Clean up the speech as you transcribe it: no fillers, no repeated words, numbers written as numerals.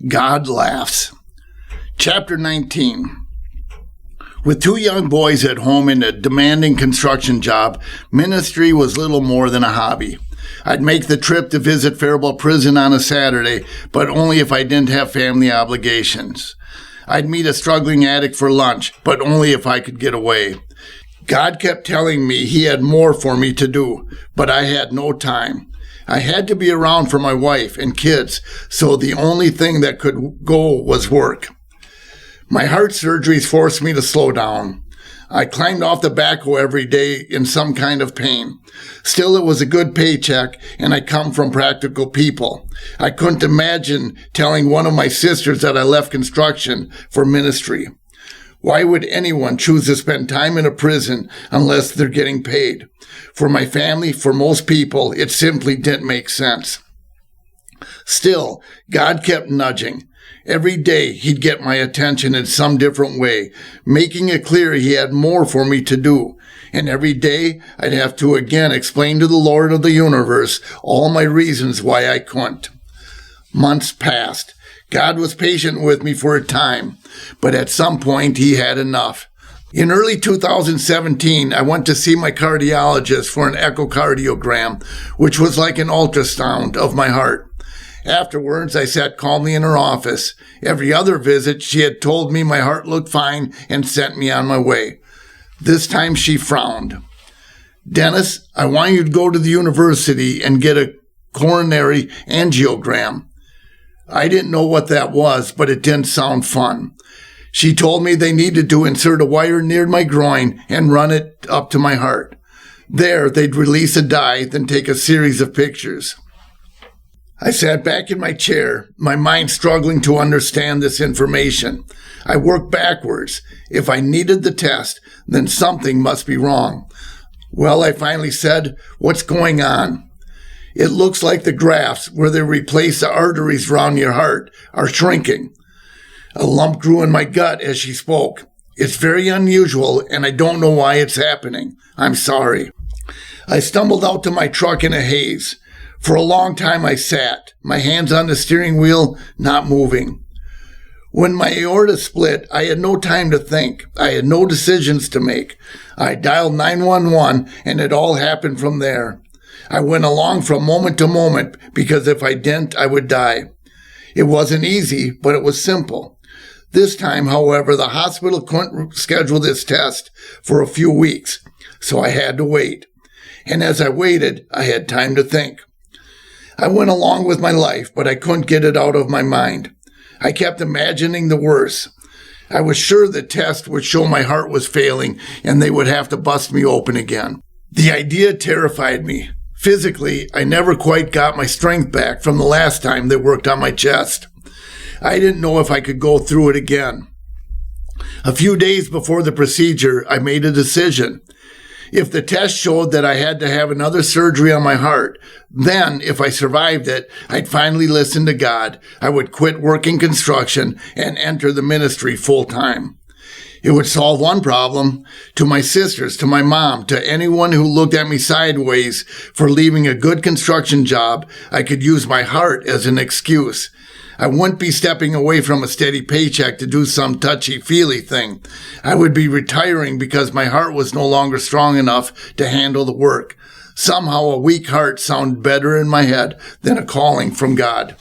God laughs. Chapter 19. With 2 young boys at home in a demanding construction job, ministry was little more than a hobby. I'd make the trip to visit Faribault Prison on a Saturday, but only if I didn't have family obligations. I'd meet a struggling addict for lunch, but only if I could get away. God kept telling me He had more for me to do, but I had no time. I had to be around for my wife and kids, so the only thing that could go was work. My heart surgeries forced me to slow down. I climbed off the backhoe every day in some kind of pain. Still, it was a good paycheck, and I come from practical people. I couldn't imagine telling one of my sisters that I left construction for ministry. Why would anyone choose to spend time in a prison unless they're getting paid? For my family, for most people, it simply didn't make sense. Still, God kept nudging. Every day, He'd get my attention in some different way, making it clear He had more for me to do. And every day, I'd have to again explain to the Lord of the universe all my reasons why I couldn't. Months passed. God was patient with me for a time, but at some point He had enough. In early 2017, I went to see my cardiologist for an echocardiogram, which was like an ultrasound of my heart. Afterwards, I sat calmly in her office. Every other visit, she had told me my heart looked fine and sent me on my way. This time she frowned. "Dennis, I want you to go to the university and get a coronary angiogram." I didn't know what that was, but it didn't sound fun. She told me they needed to insert a wire near my groin and run it up to my heart. There, they'd release a dye, then take a series of pictures. I sat back in my chair, my mind struggling to understand this information. I worked backwards. If I needed the test, then something must be wrong. Well, I finally said, "What's going on?" "It looks like the grafts where they replace the arteries around your heart are shrinking." A lump grew in my gut as she spoke. "It's very unusual, and I don't know why it's happening. I'm sorry." I stumbled out to my truck in a haze. For a long time I sat, my hands on the steering wheel, not moving. When my aorta split, I had no time to think. I had no decisions to make. I dialed 911, and it all happened from there. I went along from moment to moment because if I didn't, I would die. It wasn't easy, but it was simple. This time, however, the hospital couldn't schedule this test for a few weeks, so I had to wait. And as I waited, I had time to think. I went along with my life, but I couldn't get it out of my mind. I kept imagining the worst. I was sure the test would show my heart was failing and they would have to bust me open again. The idea terrified me. Physically, I never quite got my strength back from the last time they worked on my chest. I didn't know if I could go through it again. A few days before the procedure, I made a decision. If the test showed that I had to have another surgery on my heart, then, if I survived it, I'd finally listen to God. I would quit working construction and enter the ministry full time. It would solve one problem. To my sisters, to my mom, to anyone who looked at me sideways for leaving a good construction job, I could use my heart as an excuse. I wouldn't be stepping away from a steady paycheck to do some touchy-feely thing. I would be retiring because my heart was no longer strong enough to handle the work. Somehow a weak heart sounded better in my head than a calling from God.